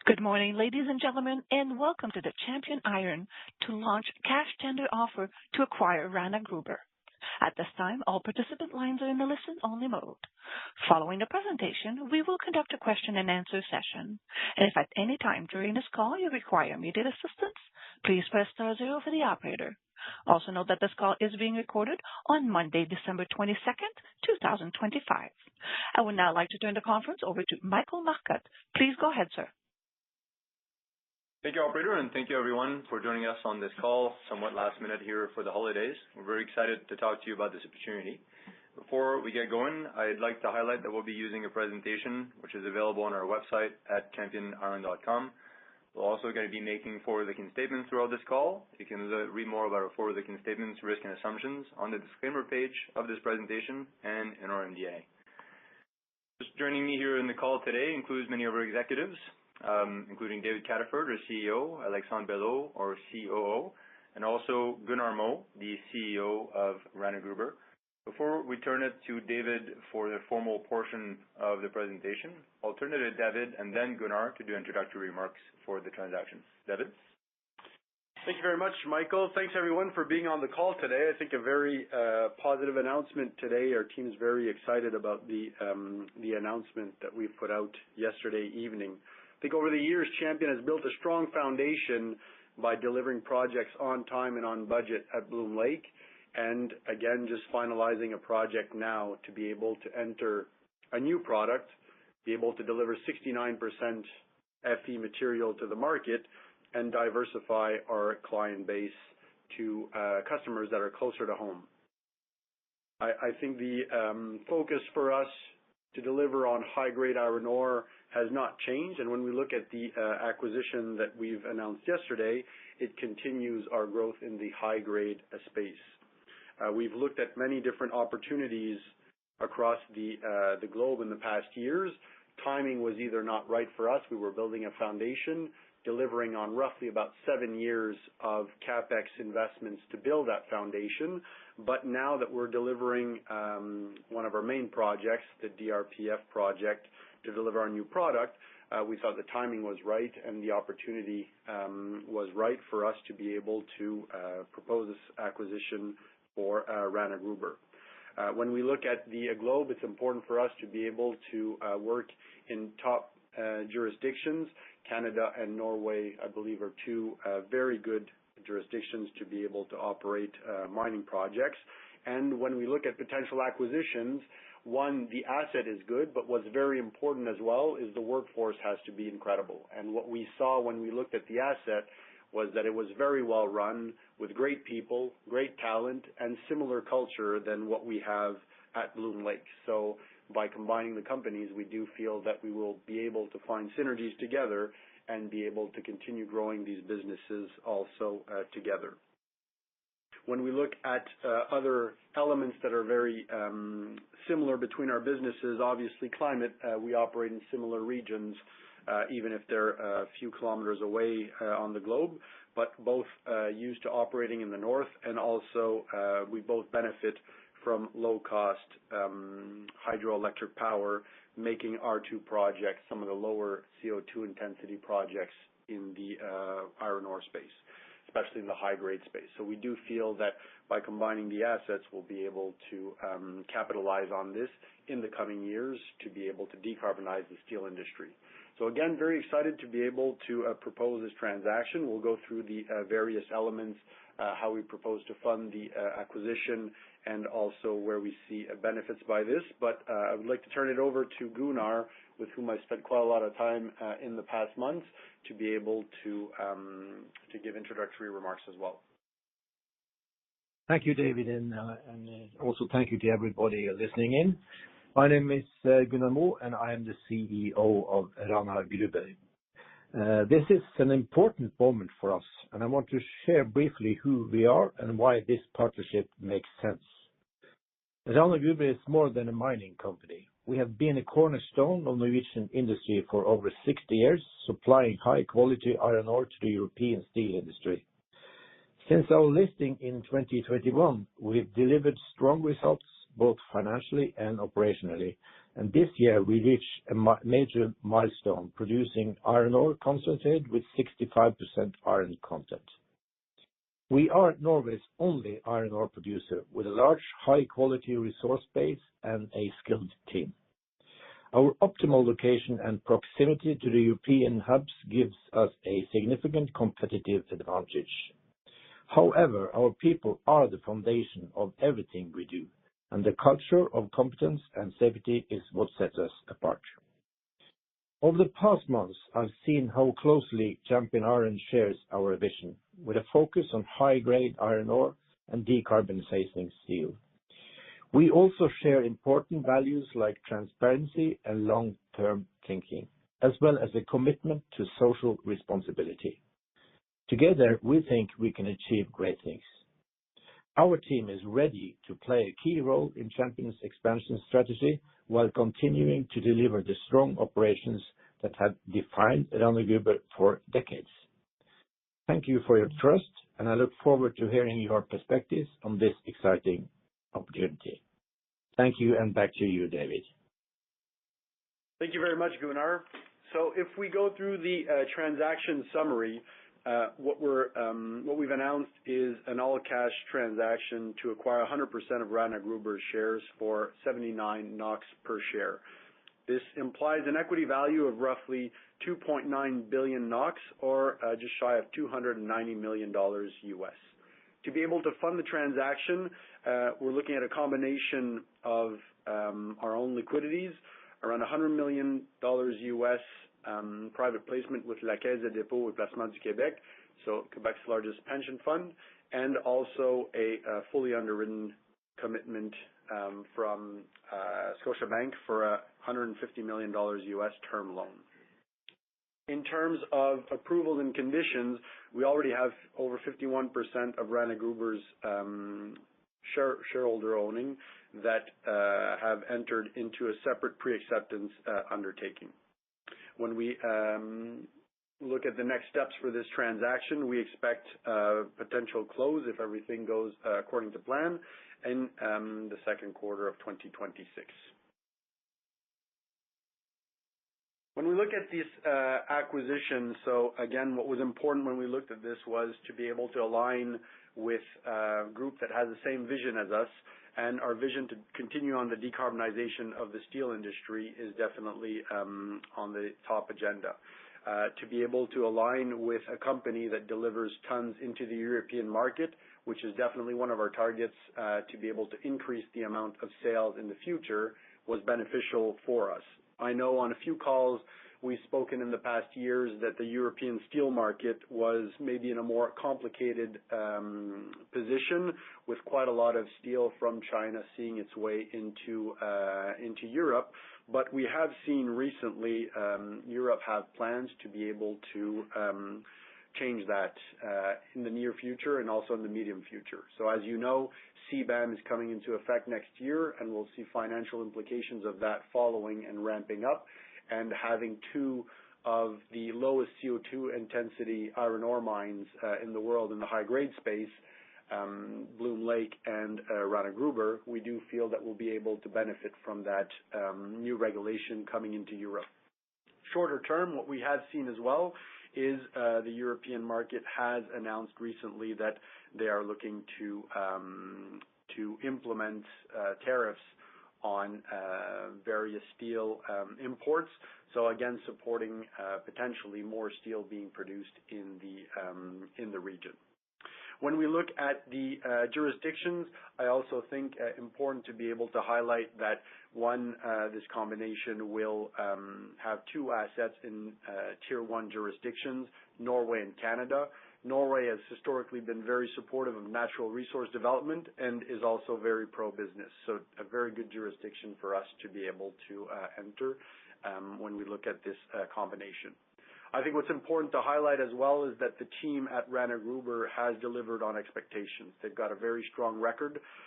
Good morning, ladies and gentlemen, and welcome to the Champion Iron to launch cash tender offer to acquire Rana Gruber. At this time, all participant lines are in the listen-only mode. Following the presentation, we will conduct a question-and-answer session. And if at any time during this call you require immediate assistance, please press star zero for the operator. Also note that this call is being recorded on Monday, December 22nd, 2025. I would now like to turn the conference over to Michael Marcotte. Please go ahead, sir. Thank you, operator, and thank you, everyone, for joining us on this call, somewhat last minute here for the holidays. We're very excited to talk to you about this opportunity. Before we get going, I'd like to highlight that we'll be using a presentation which is available on our website at championiron.com. We're also going to be making forward-looking statements throughout this call. You can read more about our forward-looking statements, risk, and assumptions on the disclaimer page of this presentation and in our MD&A. Just joining me here in the call today includes many of our executives, including David Cataford, our CEO, Alexandre Belleau, our COO, and also Gunnar Moe, the CEO of Rana Gruber. Before we turn it to David for the formal portion of the presentation, I'll turn it to David and then Gunnar to do introductory remarks for the transaction. David? Thank you very much, Michael. Thanks, everyone, for being on the call today. I think a very positive announcement today. Our team is very excited about the announcement that we put out yesterday evening. I think over the years, Champion has built a strong foundation by delivering projects on time and on budget at Bloom Lake, and again, just finalizing a project now to be able to enter a new product, be able to deliver 69% FE material to the market, and diversify our client base to customers that are closer to home. I think the focus for us to deliver on high-grade iron ore has not changed, and when we look at the acquisition that we've announced yesterday, it continues our growth in the high-grade space. We've looked at many different opportunities across the globe in the past years. Timing was either not right for us. We were building a foundation, delivering on roughly about 7 years of CapEx investments to build that foundation. But now that we're delivering one of our main projects, the DRPF project, to deliver our new product, we thought the timing was right and the opportunity was right for us to be able to propose this acquisition for Rana Gruber. When we look at the globe, it's important for us to be able to work in top jurisdictions. Canada and Norway, I believe, are two very good jurisdictions to be able to operate mining projects. And when we look at potential acquisitions, one, the asset is good, but what's very important as well is the workforce has to be incredible. And what we saw when we looked at the asset was that it was very well run with great people, great talent, and similar culture than what we have at Bloom Lake. So by combining the companies, we do feel that we will be able to find synergies together and be able to continue growing these businesses also together. When we look at other elements that are very similar between our businesses, obviously climate, we operate in similar regions, even if they're a few kilometers away on the globe, but both used to operating in the north, and also we both benefit from low-cost hydroelectric power, making our two projects some of the lower CO2 intensity projects in the iron ore space, especially in the high-grade space. So we do feel that by combining the assets, we'll be able to capitalize on this in the coming years to be able to decarbonize the steel industry. So again, very excited to be able to propose this transaction. We'll go through the various elements, how we propose to fund the acquisition, and also where we see benefits by this. But I would like to turn it over to Gunnar, with whom I spent quite a lot of time in the past months, to be able to give introductory remarks as well. Thank you, David, and also thank you to everybody listening in. My name is Gunnar Moe, and I am the CEO of Rana Gruber. This is an important moment for us, and I want to share briefly who we are and why this partnership makes sense. Rana Gruber is more than a mining company. We have been a cornerstone of Norwegian industry for over 60 years, supplying high-quality iron ore to the European steel industry. Since our listing in 2021, we've delivered strong results, both financially and operationally, and this year we reached a major milestone, producing iron ore concentrate with 65% iron content. We are Norway's only iron ore producer with a large, high-quality resource base and a skilled team. Our optimal location and proximity to the European hubs gives us a significant competitive advantage. However, our people are the foundation of everything we do, and the culture of competence and safety is what sets us apart. Over the past months, I've seen how closely Champion Iron shares our vision, with a focus on high-grade iron ore and decarbonizing steel. We also share important values like transparency and long-term thinking, as well as a commitment to social responsibility. Together, we think we can achieve great things. Our team is ready to play a key role in Champion's expansion strategy while continuing to deliver the strong operations that have defined Rana Gruber for decades. Thank you for your trust, and I look forward to hearing your perspectives on this exciting opportunity. Thank you, and back to you, David. Thank you very much, Gunnar. So if we go through the transaction summary, what we've announced is an all-cash transaction to acquire 100% of Rana Gruber shares for 79 NOK per share. This implies an equity value of roughly 2.9 billion NOK, or just shy of $290 million US. To be able to fund the transaction, we're looking at a combination of our own liquidities, around $100 million US private placement with la Caisse de dépôt et placement du Québec, so Quebec's largest pension fund, and also a fully underwritten commitment from Scotiabank for a $150 million US term loan. In terms of approvals and conditions, we already have over 51% of Rana Gruber's shareholder owning that have entered into a separate pre-acceptance undertaking. When we look at the next steps for this transaction, we expect potential close, if everything goes according to plan, in the second quarter of 2026. When we look at this acquisition, so again, what was important when we looked at this was to be able to align with a group that has the same vision as us, and our vision to continue on the decarbonization of the steel industry is definitely on the top agenda. To be able to align with a company that delivers tons into the European market, which is definitely one of our targets, to be able to increase the amount of sales in the future, was beneficial for us. I know on a few calls we've spoken in the past years that the European steel market was maybe in a more complicated position, with quite a lot of steel from China seeing its way into Europe. But we have seen recently Europe have plans to be able to change that in the near future and also in the medium future. So as you know, CBAM is coming into effect next year, and we'll see financial implications of that following and ramping up. And having two of the lowest CO2 intensity iron ore mines in the world in the high-grade space, Bloom Lake and Rana Gruber, we do feel that we'll be able to benefit from that new regulation coming into Europe. Shorter term, what we have seen as well is the European market has announced recently that they are looking to implement tariffs on various steel imports. So again, supporting potentially more steel being produced in the region. When we look at the jurisdictions, I also think important to be able to highlight that this combination will have two assets in Tier 1 jurisdictions, Norway and Canada. Norway has historically been very supportive of natural resource development and is also very pro-business. So a very good jurisdiction for us to be able to enter when we look at this combination. I think what's important to highlight as well is that the team at Rana Gruber has delivered on expectations. They've got a very strong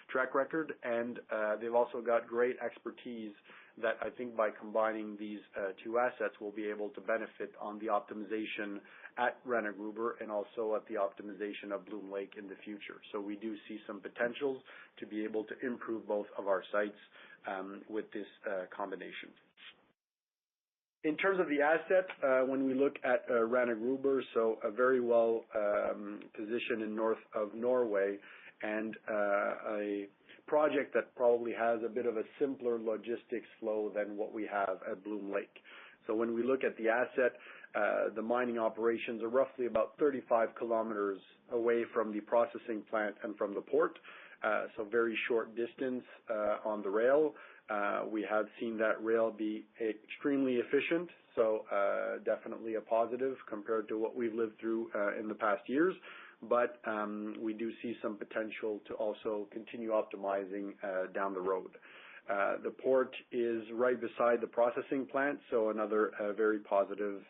track record, and they've also got great expertise that I think by combining these two assets we'll be able to benefit on the optimization at Rana Gruber and also at the optimization of Bloom Lake in the future. So we do see some potentials to be able to improve both of our sites with this combination. In terms of the asset, when we look at Rana Gruber, so a very well positioned in north of Norway, and a project that probably has a bit of a simpler logistics flow than what we have at Bloom Lake. So when we look at the asset, the mining operations are roughly about 35 kilometers away from the processing plant and from the port, so very short distance on the rail. We have seen that rail be extremely efficient, so definitely a positive compared to what we've lived through in the past years. But we do see some potential to also continue optimizing down the road. The port is right beside the processing plant, so another very positive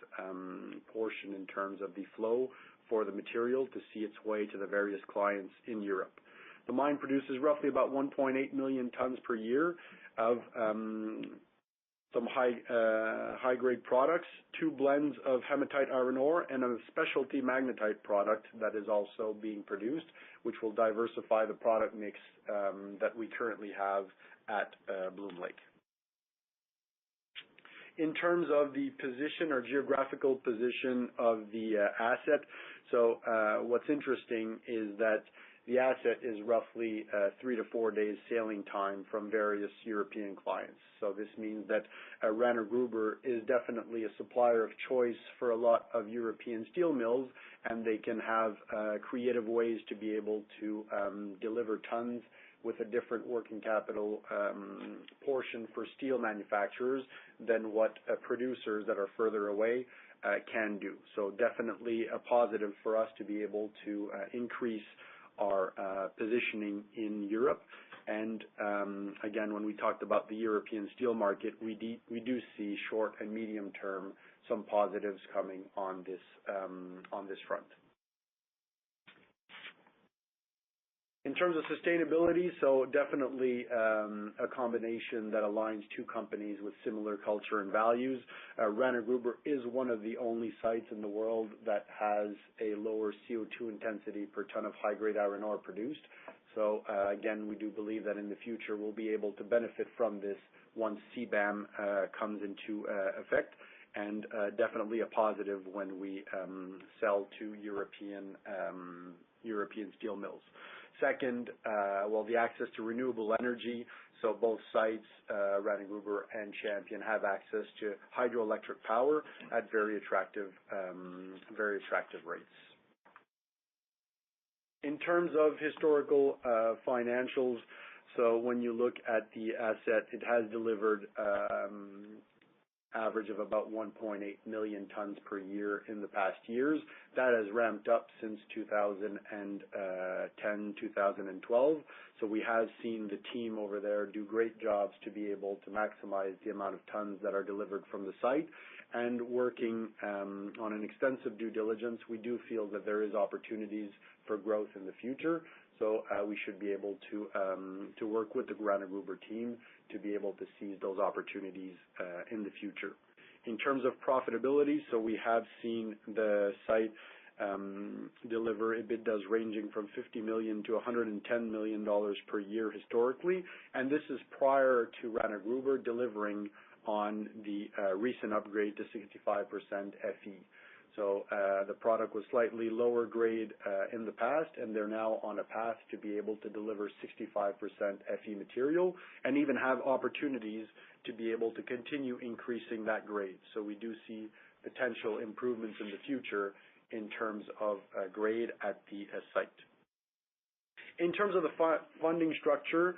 portion in terms of the flow for the material to see its way to the various clients in Europe. The mine produces roughly about 1.8 million tons per year of some high-grade products, 2 blends of hematite iron ore, and a specialty magnetite product that is also being produced, which will diversify the product mix that we currently have at Bloom Lake. In terms of the position or geographical position of the asset, so what's interesting is that the asset is roughly 3 to 4 days sailing time from various European clients. So this means that Rana Gruber is definitely a supplier of choice for a lot of European steel mills, and they can have creative ways to be able to deliver tons with a different working capital portion for steel manufacturers than what producers that are further away can do. So definitely a positive for us to be able to increase our positioning in Europe. And again, when we talked about the European steel market, we do see short and medium term some positives coming on this front. In terms of sustainability, so definitely a combination that aligns two companies with similar culture and values. Rana Gruber is one of the only sites in the world that has a lower CO2 intensity per ton of high-grade iron ore produced. So again, we do believe that in the future we'll be able to benefit from this once CBAM comes into effect, and definitely a positive when we sell to European steel mills. Second, the access to renewable energy. So both sites, Rana Gruber and Champion, have access to hydroelectric power at very attractive rates. In terms of historical financials, so when you look at the asset, it has delivered average of about 1.8 million tons per year in the past years. That has ramped up since 2010, 2012. So we have seen the team over there do great jobs to be able to maximize the amount of tons that are delivered from the site. And working on an extensive due diligence, we do feel that there is opportunities for growth in the future. So we should be able to work with the Rana Gruber team to be able to seize those opportunities in the future. In terms of profitability, so we have seen the site deliver EBITDAs ranging from $50 million to $110 million per year historically, and this is prior to Rana Gruber delivering on the recent upgrade to 65% Fe. So the product was slightly lower grade in the past, and they're now on a path to be able to deliver 65% Fe material and even have opportunities to be able to continue increasing that grade. So we do see potential improvements in the future in terms of grade at the site. In terms of the funding structure,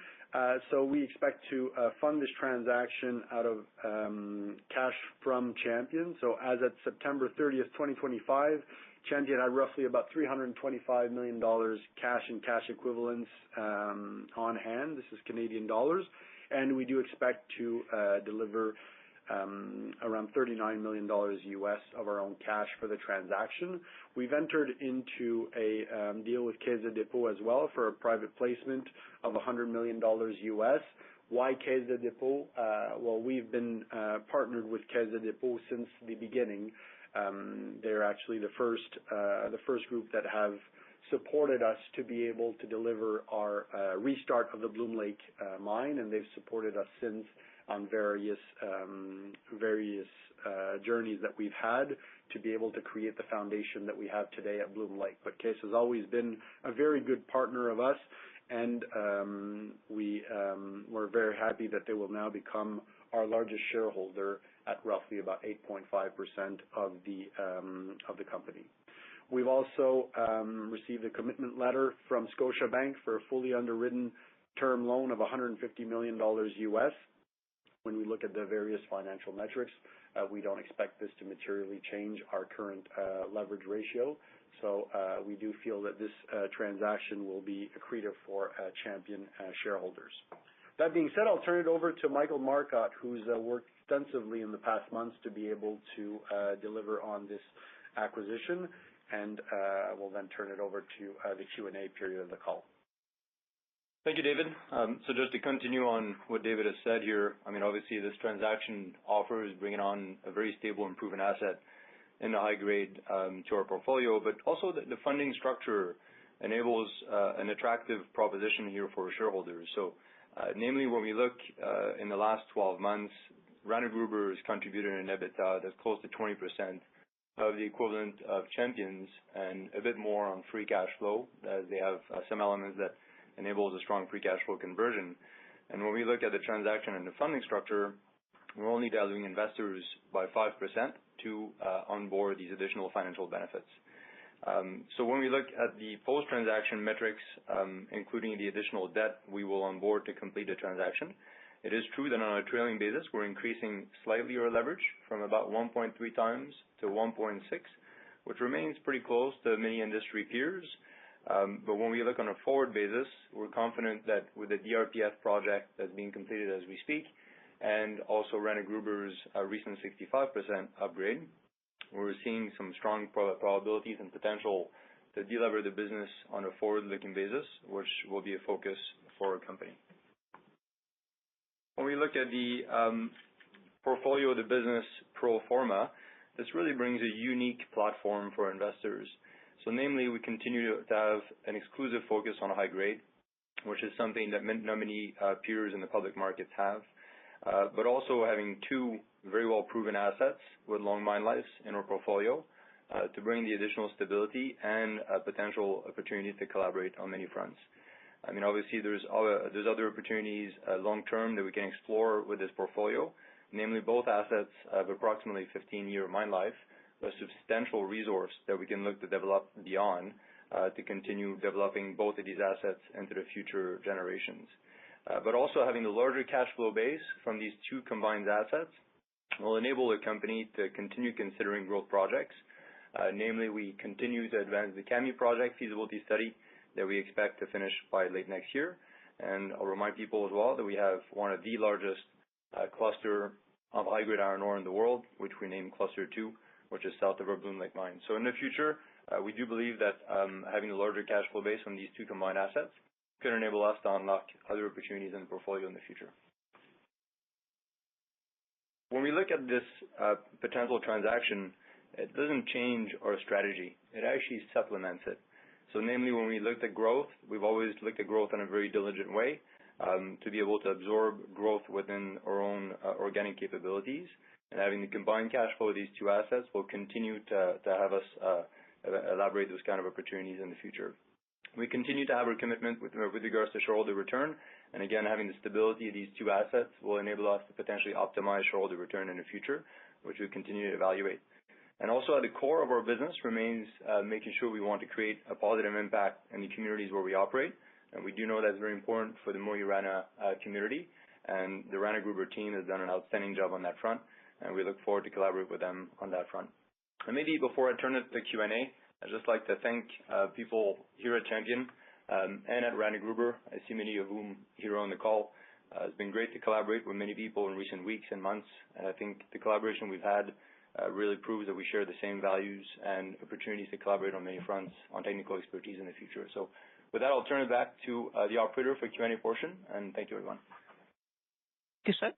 so we expect to fund this transaction out of cash from Champion. So as at September 30th, 2025, Champion had roughly about $325 million cash and cash equivalents on hand. This is Canadian dollars. And we do expect to deliver around $39 million US of our own cash for the transaction. We've entered into a deal with Caisse de dépôt as well for a private placement of $100 million US. Why Caisse de dépôt? Well, we've been partnered with Caisse de dépôt since the beginning. They're actually the first group that have supported us to be able to deliver our restart of the Bloom Lake mine, and they've supported us since on various journeys that we've had to be able to create the foundation that we have today at Bloom Lake. But Caisse has always been a very good partner of us, and we're very happy that they will now become our largest shareholder at roughly about 8.5% of the company. We've also received a commitment letter from Scotiabank for a fully underwritten term loan of $150 million US. When we look at the various financial metrics, we don't expect this to materially change our current leverage ratio. So we do feel that this transaction will be accretive for Champion shareholders. That being said, I'll turn it over to Michael Marcotte, who's worked extensively in the past months to be able to deliver on this acquisition, and we'll then turn it over to the Q&A period of the call. Thank you, David. So just to continue on what David has said here, I mean, obviously this transaction offers bringing on a very stable and proven asset in the high grade to our portfolio, but also the funding structure enables an attractive proposition here for shareholders. So namely, when we look in the last 12 months, Rana Gruber has contributed an EBITDA that's close to 20% of the equivalent of Champion's and a bit more on free cash flow, as they have some elements that enables a strong free cash flow conversion. And when we look at the transaction and the funding structure, we're only diluting investors by 5% to onboard these additional financial benefits. So when we look at the post-transaction metrics, including the additional debt we will onboard to complete the transaction, it is true that on a trailing basis, we're increasing slightly our leverage from about 1.3 times to 1.6, which remains pretty close to many industry peers. But when we look on a forward basis, we're confident that with the DRPF project that's being completed as we speak, and also Rana Gruber's recent 65% upgrade, we're seeing some strong probabilities and potential to delever the business on a forward-looking basis, which will be a focus for our company. When we look at the portfolio of the business pro forma, this really brings a unique platform for investors. So namely, we continue to have an exclusive focus on high grade, which is something that not many peers in the public markets have, but also having two very well proven assets with long mine lives in our portfolio to bring the additional stability and potential opportunities to collaborate on many fronts. I mean, obviously there's other opportunities long term that we can explore with this portfolio. Namely, both assets have approximately 15-year mine life, a substantial resource that we can look to develop beyond to continue developing both of these assets into the future generations. But also having the larger cash flow base from these two combined assets will enable the company to continue considering growth projects. Namely, we continue to advance the Kami project feasibility study that we expect to finish by late next year. And I'll remind people as well that we have one of the largest cluster of high-grade iron ore in the world, which we named Cluster 2, which is south of our Bloom Lake mine. So in the future, we do believe that having a larger cash flow base on these two combined assets could enable us to unlock other opportunities in the portfolio in the future. When we look at this potential transaction, it doesn't change our strategy. It actually supplements it. So namely, when we looked at growth, we've always looked at growth in a very diligent way to be able to absorb growth within our own organic capabilities. And having the combined cash flow of these two assets will continue to have us elaborate those kind of opportunities in the future. We continue to have our commitment with regards to shareholder return. And again, having the stability of these two assets will enable us to potentially optimize shareholder return in the future, which we continue to evaluate. And also at the core of our business remains making sure we want to create a positive impact in the communities where we operate. And we do know that's very important for the Mo i Rana community. And the Rana Gruber team has done an outstanding job on that front. And we look forward to collaborate with them on that front. And maybe before I turn it to Q&A, I'd just like to thank people here at Champion and at Rana Gruber. I see many of whom here on the call It's been great to collaborate with many people in recent weeks and months, and I think the collaboration we've had really proves that we share the same values and opportunities to collaborate on many fronts on technical expertise in the future. So with that, I'll turn it back to the operator for Q&A portion, and thank you, everyone. Thank you, sir.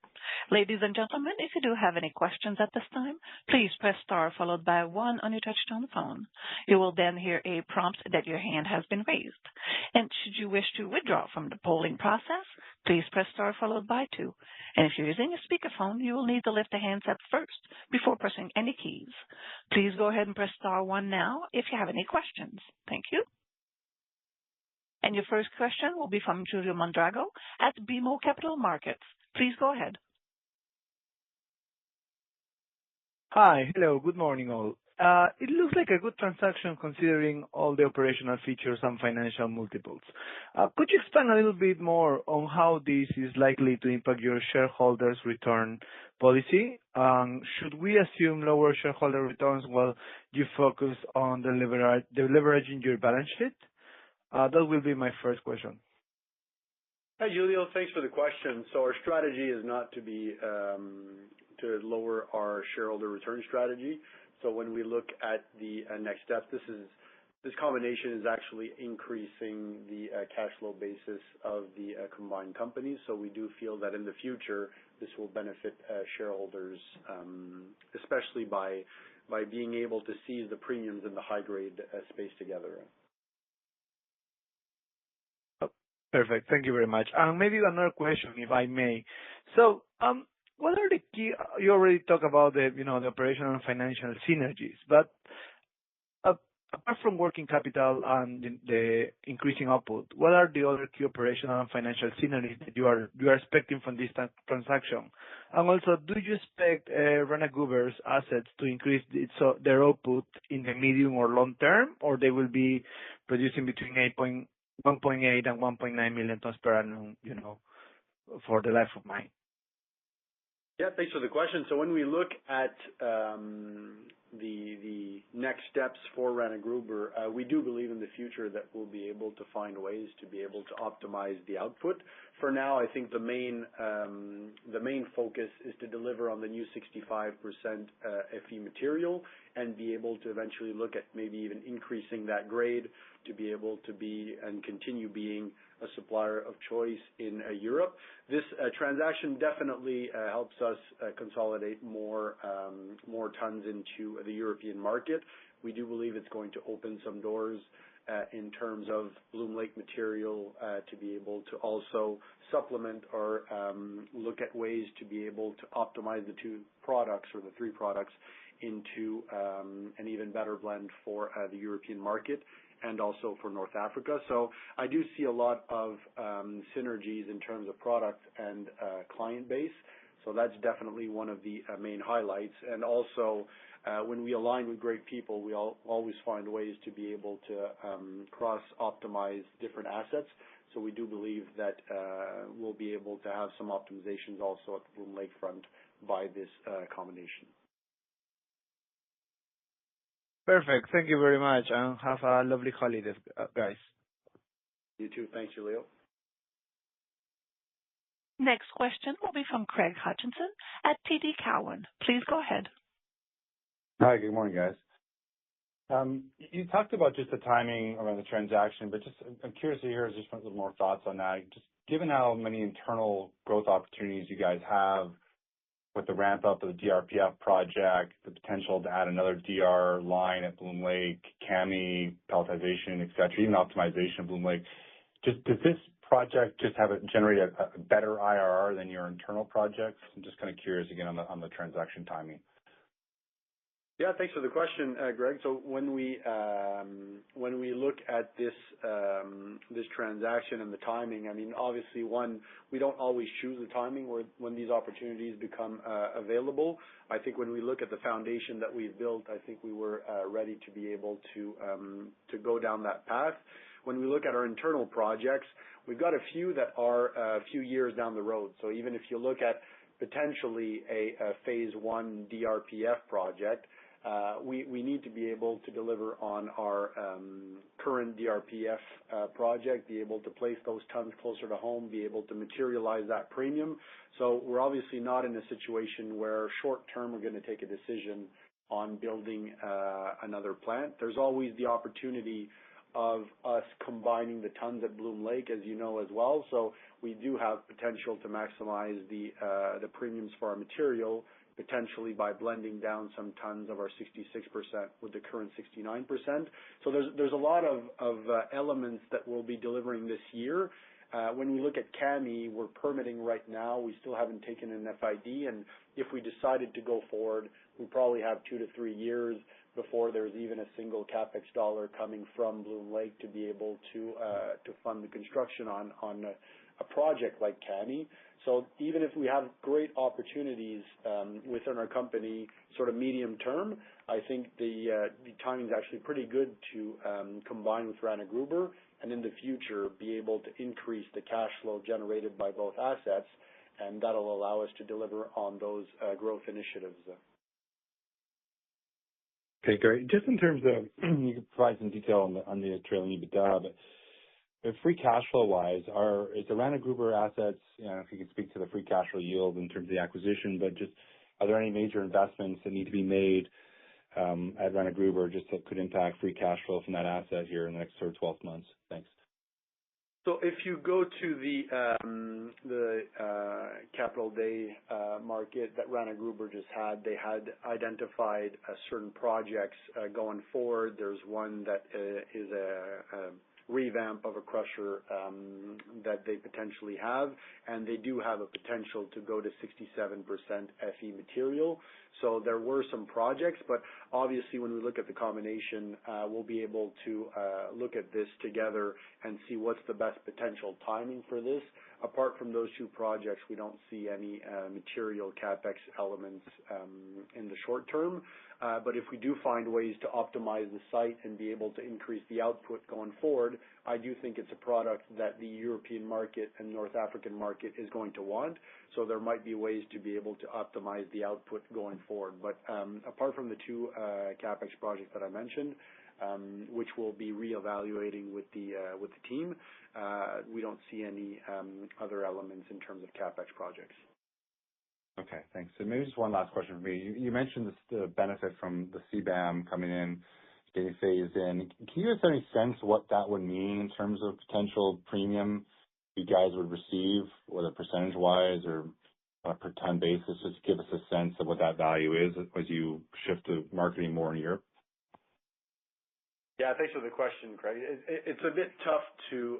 Ladies and gentlemen, if you do have any questions at this time, please press star followed by 1 on your touch-tone phone. You will then hear a prompt that your hand has been raised. And should you wish to withdraw from the polling process, please press star followed by 2. And if you're using a speakerphone, you will need to lift the handset first before pressing any keys. Please go ahead and press star 1 now if you have any questions. Thank you. And your first question will be from Julio Mondrago at BMO Capital Markets. Please go ahead. Hi. Hello. Good morning, all. It looks like a good transaction considering all the operational features and financial multiples. Could you expand a little bit more on how this is likely to impact your shareholders' return policy? Should we assume lower shareholder returns while you focus on leveraging your balance sheet? That will be my first question. Hi, Julio. Thanks for the question. So our strategy is not to be to lower our shareholder return strategy. So when we look at the next steps, this combination is actually increasing the cash flow basis of the combined companies. So we do feel that in the future this will benefit shareholders, especially by being able to seize the premiums in the high grade space together. Perfect. Thank you very much. Maybe another question, if I may. So, what are the key? You already talked about the operational and financial synergies, but apart from working capital and the increasing output, what are the other key operational and financial synergies that you are expecting from this transaction? And also, do you expect Rana Gruber's assets to increase their output in the medium or long term, or they will be producing between 1.8 and 1.9 million tons per annum, for the life of mine? Yeah, thanks for the question. So when we look at the next steps for Rana Gruber, we do believe in the future that we'll be able to find ways to be able to optimize the output. For now, I think the main focus is to deliver on the new 65% Fe material and be able to eventually look at maybe even increasing that grade to be able to be and continue being a supplier of choice in Europe. This transaction definitely helps us consolidate more tons into the European market. We do believe it's going to open some doors in terms of Bloom Lake material to be able to also supplement or look at ways to be able to optimize the two products or the three products into an even better blend for the European market and also for North Africa. So I do see a lot of synergies in terms of product and client base. So that's definitely one of the main highlights. And also, when we align with great people, we always find ways to be able to cross-optimize different assets. So we do believe that we'll be able to have some optimizations also at the Bloom Lake front by this combination. Perfect. Thank you very much, and have a lovely holiday, guys. You too. Thanks, Julio. Next question will be from Craig Hutchinson at TD Cowen. Please go ahead. Hi, good morning, guys. You talked about just the timing around the transaction, but I'm curious to hear just a little more thoughts on that. Just given how many internal growth opportunities you guys have with the ramp up of the DRPF project, the potential to add another DR line at Bloom Lake, CAMI, pelletization, et cetera, even optimization of Bloom Lake. Does this project just generate a better IRR than your internal projects? I'm just kind of curious again on the transaction timing. Yeah, thanks for the question, Greg. So when we look at this transaction and the timing, I mean, obviously, we don't always choose the timing when these opportunities become available. I think when we look at the foundation that we've built, I think we were ready to be able to go down that path. When we look at our internal projects, we've got a few that are a few years down the road. So even if you look at potentially a phase one DRPF project, we need to be able to deliver on our current DRPF project, be able to place those tons closer to home, be able to materialize that premium. So we're obviously not in a situation where short term we're going to take a decision on building another plant. There's always the opportunity of us combining the tons at Bloom Lake, as you know as well. So we do have potential to maximize the premiums for our material, potentially by blending down some tons of our 66% with the current 69%. So there's a lot of elements that we'll be delivering this year. When we look at Kami, we're permitting right now. We still haven't taken an FID, and if we decided to go forward, we probably have 2 to 3 years before there's even a single capex dollar coming from Bloom Lake to be able to fund the construction on a project like Kami. So even if we have great opportunities within our company, sort of medium term, I think the timing is actually pretty good to combine with Rana Gruber, and in the future be able to increase the cash flow generated by both assets, and that'll allow us to deliver on those growth initiatives. Okay, great. Just in terms of, you can provide some detail on the trailing EBITDA, but free cash flow wise, is the Rana Gruber assets, if you could speak to the free cash flow yield in terms of the acquisition, but just are there any major investments that need to be made at Rana Gruber just that could impact free cash flow from that asset here in the next sort of 12 months? Thanks. So if you go to the Capital Day market that Rana Gruber just had, they had identified certain projects going forward. There's one that is a revamp of a crusher that they potentially have, and they do have a potential to go to 67% Fe material. So there were some projects, but obviously when we look at the combination, we'll be able to look at this together and see what's the best potential timing for this. Apart from those two projects, we don't see any material capex elements in the short term. But if we do find ways to optimize the site and be able to increase the output going forward, I do think it's a product that the European market and North African market is going to want. So there might be ways to be able to optimize the output going forward. But apart from the two capex projects that I mentioned, which we'll be reevaluating with the team, we don't see any other elements in terms of capex projects. Okay, thanks. So maybe just one last question for me. You mentioned the benefit from the CBAM coming in, getting phased in. Can you give us any sense what that would mean in terms of potential premium you guys would receive, whether percentage-wise or on a per ton basis? Just give us a sense of what that value is as you shift to marketing more in Europe. Yeah, thanks for the question, Craig. It's a bit tough to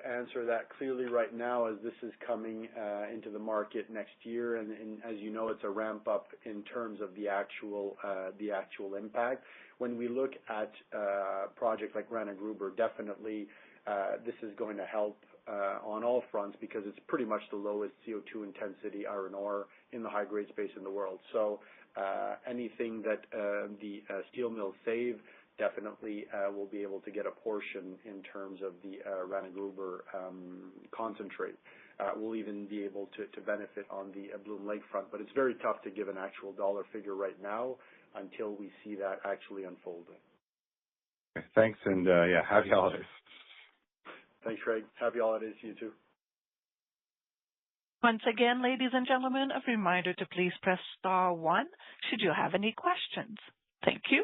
answer that clearly right now, as this is coming into the market next year, and as you know, it's a ramp up in terms of the actual impact. When we look at projects like Rana Gruber, definitely this is going to help on all fronts because it's pretty much the lowest CO2 intensity iron ore in the high grade space in the world. So anything that the steel mills save, definitely will be able to get a portion in terms of the Rana Gruber concentrate. We'll even be able to benefit on the Bloom Lake front, but it's very tough to give an actual dollar figure right now until we see that actually unfold. Thanks, and yeah, happy holidays. Thanks, Craig. Happy holidays to you too. Once again, ladies and gentlemen, a reminder to please press star 1 should you have any questions. Thank you.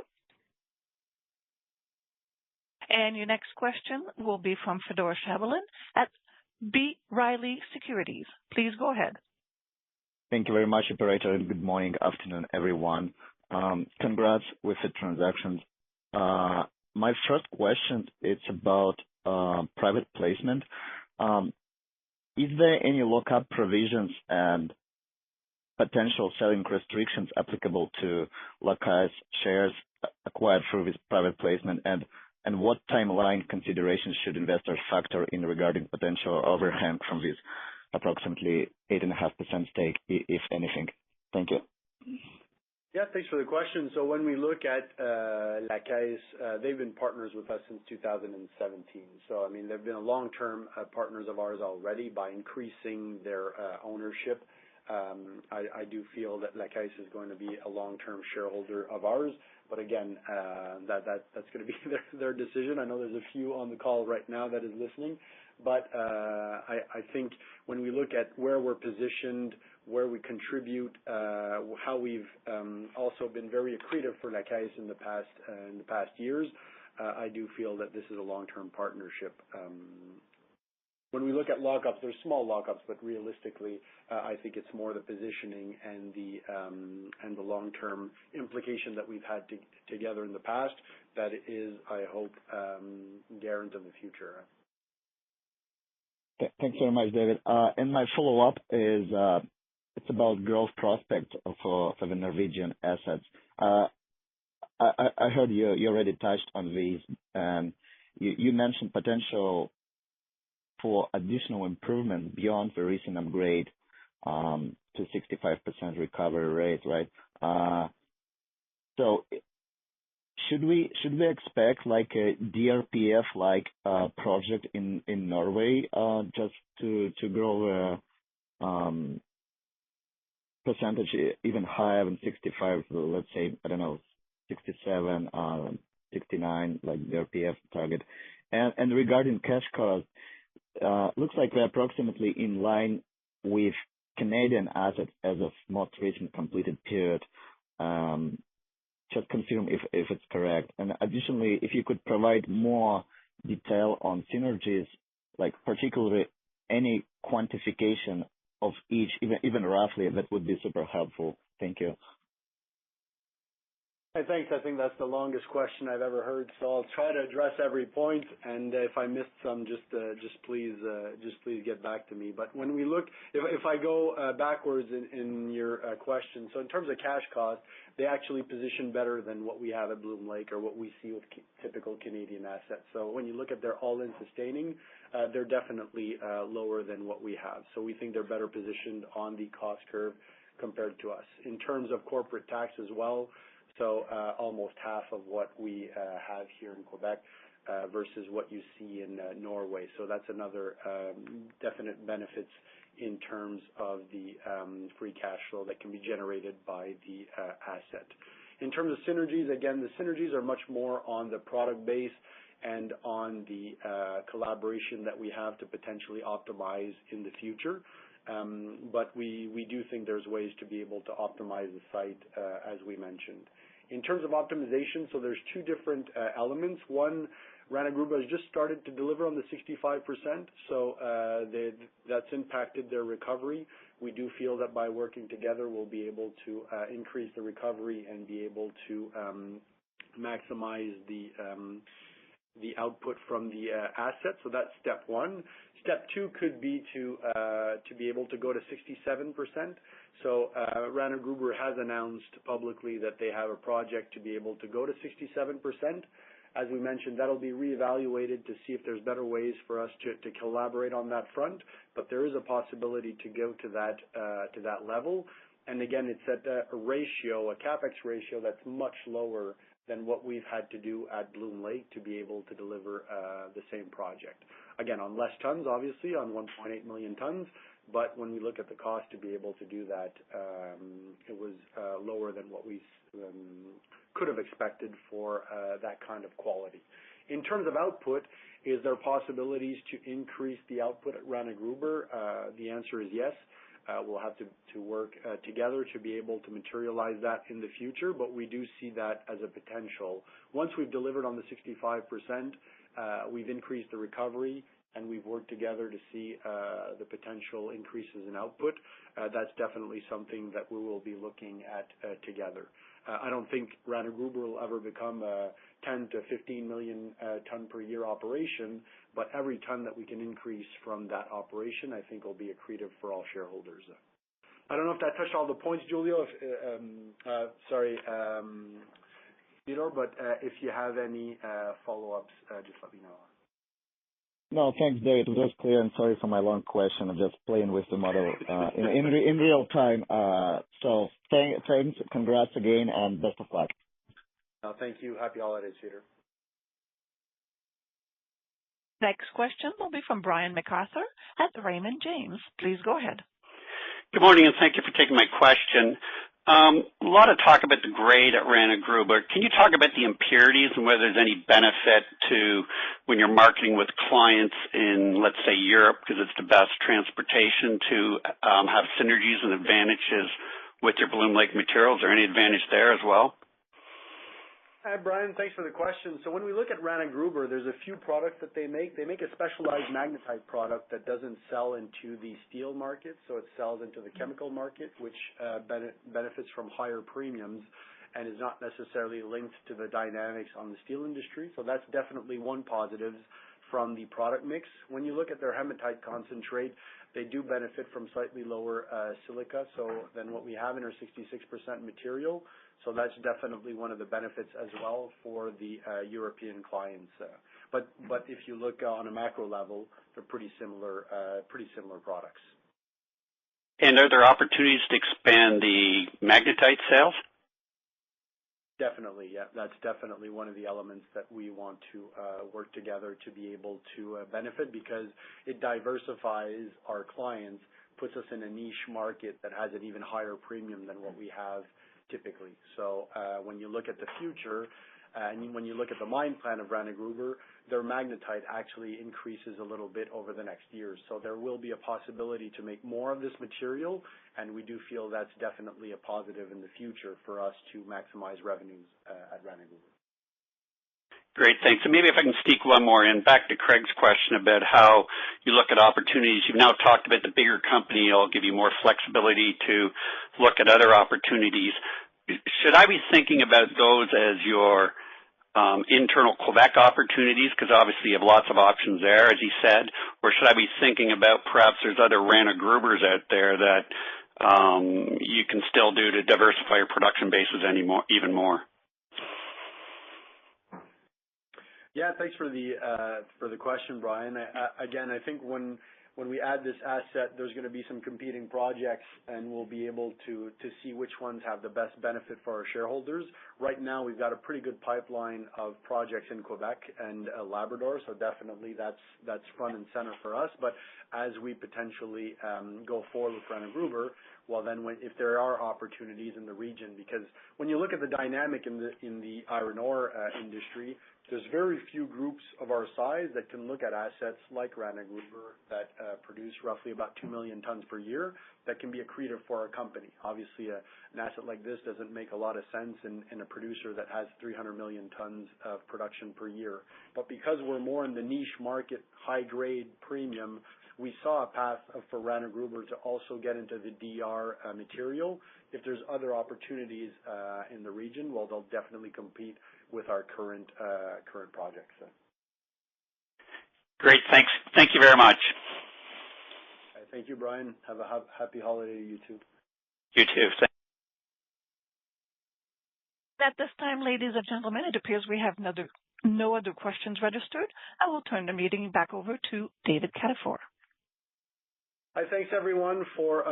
And your next question will be from Fedor Shabalin at B. Riley Securities. Please go ahead. Thank you very much, operator, and good morning, afternoon, everyone. Congrats with the transactions. My first question is about private placement. Is there any lockup provisions and potential selling restrictions applicable to Lakai's shares acquired through this private placement, and what timeline considerations should investors factor in regarding potential overhang from this approximately 8.5% stake, if anything? Thank you. Yeah, thanks for the question. So when we look at Lakai's, they've been partners with us since 2017. So, I mean, they've been a long-term partners of ours already. By increasing their ownership, I do feel that Lakais is going to be a long-term shareholder of ours. But again, that's going to be their decision. I know there's a few on the call right now that is listening, but I think when we look at where we're positioned, where we contribute, how we've also been very accretive for La Caisse in the past years, I do feel that this is a long-term partnership. When we look at lockups, there's small lockups, but realistically, I think it's more the positioning and the long-term implication that we've had together in the past that is, I hope, guaranteed in the future. Thanks very much, David. And my follow-up is it's about growth prospects for the Norwegian assets. I heard you already touched on these, and you mentioned potential for additional improvement beyond the recent upgrade to 65% recovery rate, right? So should we expect like a DRPF like project in Norway just to grow percentage even higher than 65? So let's say, I don't know, 67, 69, like DRPF target. And regarding cash costs, looks like we're approximately in line with Canadian assets as of most recent completed period. Just confirm if it's correct. And additionally, if you could provide more detail on synergies, like particularly any quantification of each, even roughly, that would be super helpful. Thank you. Hey, thanks. I think that's the longest question I've ever heard, so I'll try to address every point, and if I missed some, just please get back to me. But when we look, if I go backwards in your question, so in terms of cash cost, they actually position better than what we have at Bloom Lake or what we see with typical Canadian assets. So when you look at their all-in sustaining, they're definitely lower than what we have. So we think they're better positioned on the cost curve compared to us. In terms of corporate tax as well, so almost half of what we have here in Quebec versus what you see in Norway. So that's another definite benefits in terms of the free cash flow that can be generated by the asset. In terms of synergies, again, the synergies are much more on the product base and on the collaboration that we have to potentially optimize in the future. But we do think there's ways to be able to optimize the site, as we mentioned. In terms of optimization, so there's two different elements. One, Rana Gruber has just started to deliver on the 65%, so that's impacted their recovery. We do feel that by working together, we'll be able to increase the recovery and be able to maximize the output from the asset. So that's step one. Step two could be to be able to go to 67%. So Rana Gruber has announced publicly that they have a project to be able to go to 67%. As we mentioned, that'll be reevaluated to see if there's better ways for us to collaborate on that front. But there is a possibility to go to that level. And again, it's at a ratio, a capex ratio that's much lower than what we've had to do at Bloom Lake to be able to deliver the same project. Again, on less tons, obviously, on 1.8 million tons, but when we look at the cost to be able to do that, it was lower than what we could have expected for that kind of quality. In terms of output, is there possibilities to increase the output at Rana Gruber? The answer is yes. We'll have to work together to be able to materialize that in the future, but we do see that as a potential. Once we've delivered on the 65%, we've increased the recovery, and we've worked together to see the potential increases in output. That's definitely something that we will be looking at together. I don't think Rana Gruber will ever become a 10 to 15 million ton per year operation, but every ton that we can increase from that operation, I think will be accretive for all shareholders. I don't know if that touched all the points, Julio. Theodore, but if you have any follow-ups, just let me know. No, thanks, David. It was clear, and sorry for my long question. I'm just playing with the model in real time. So thanks, congrats again, and best of luck. Thank you. Happy holidays, Peter. Next question will be from Brian MacArthur at Raymond James. Please go ahead. Good morning, and thank you for taking my question. A lot of talk about the grade at Rana Gruber. Can you talk about the impurities and whether there's any benefit to when you're marketing with clients in, let's say, Europe, because it's the best transportation, to have synergies and advantages with your Bloom Lake materials? Is there any advantage there as well? Hi, Brian. Thanks for the question. So when we look at Rana Gruber, there's a few products that they make. They make a specialized magnetite product that doesn't sell into the steel market, so it sells into the chemical market, which benefits from higher premiums and is not necessarily linked to the dynamics on the steel industry. So that's definitely one positive from the product mix. When you look at their hematite concentrate, they do benefit from slightly lower silica than what we have in our 66% material. So that's definitely one of the benefits as well for the European clients. But if you look on a macro level, they're pretty similar products. And are there opportunities to expand the magnetite sales? Definitely, yeah. That's definitely one of the elements that we want to work together to be able to benefit, because it diversifies our clients, puts us in a niche market that has an even higher premium than what we have typically. So when you look at the future, and when you look at the mine plan of Rana Gruber, their magnetite actually increases a little bit over the next years. So there will be a possibility to make more of this material, and we do feel that's definitely a positive in the future for us to maximize revenues at Rana Gruber. Great, thanks. And maybe if I can sneak one more in, back to Craig's question about how you look at opportunities. You've now talked about the bigger company. It'll give you more flexibility to look at other opportunities. Should I be thinking about those as your internal Quebec opportunities, because obviously you have lots of options there, as he said, or should I be thinking about perhaps there's other Rana Grubers out there that you can still do to diversify your production bases even more? Yeah, thanks for the question, Brian. Again, I think when we add this asset, there's going to be some competing projects, and we'll be able to see which ones have the best benefit for our shareholders. Right now, we've got a pretty good pipeline of projects in Quebec and Labrador, so definitely that's front and center for us. But as we potentially go forward with Rana Gruber, well, then if there are opportunities in the region, because when you look at the dynamic in the iron ore industry, there's very few groups of our size that can look at assets like Rana Gruber that produce roughly about 2 million tons per year that can be accretive for our company. Obviously, an asset like this doesn't make a lot of sense in a producer that has 300 million tons of production per year. But because we're more in the niche market, high-grade premium, we saw a path for Rana Gruber to also get into the DR material. If there's other opportunities in the region, well, they'll definitely compete with our current projects. Great, thanks. Thank you very much. Thank you, Brian. Have a happy holiday to you too. You too. At this time, ladies and gentlemen, it appears we have no other questions registered. I will turn the meeting back over to David Cataford. Hi, thanks everyone for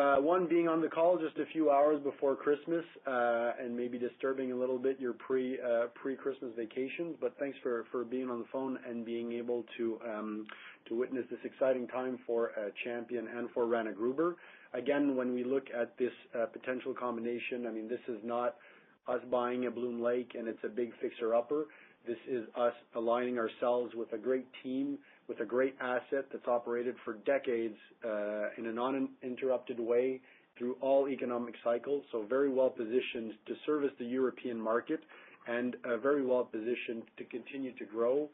being on the call just a few hours before Christmas and maybe disturbing a little bit your pre-Christmas vacations. But thanks for being on the phone and being able to witness this exciting time for Champion and for Rana Gruber. Again, when we look at this potential combination, I mean, this is not us buying a Bloom Lake and it's a big fixer-upper. This is us aligning ourselves with a great team, with a great asset that's operated for decades in a non-interrupted way through all economic cycles, so very well positioned to service the European market and very well positioned to continue to grow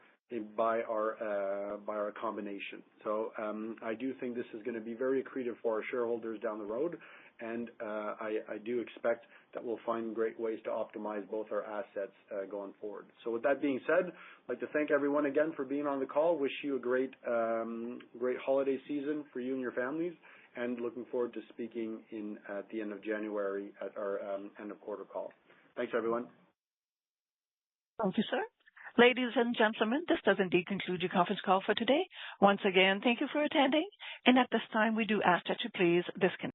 by our combination. So I do think this is going to be very accretive for our shareholders down the road, and I do expect that we'll find great ways to optimize both our assets going forward. So with that being said, I'd like to thank everyone again for being on the call. Wish you a great holiday season for you and your families, and looking forward to speaking at the end of January at our end of quarter call. Thanks, everyone. Thank you, sir. Ladies and gentlemen, this does indeed conclude your conference call for today. Once again, thank you for attending, and at this time, we do ask that you please disconnect.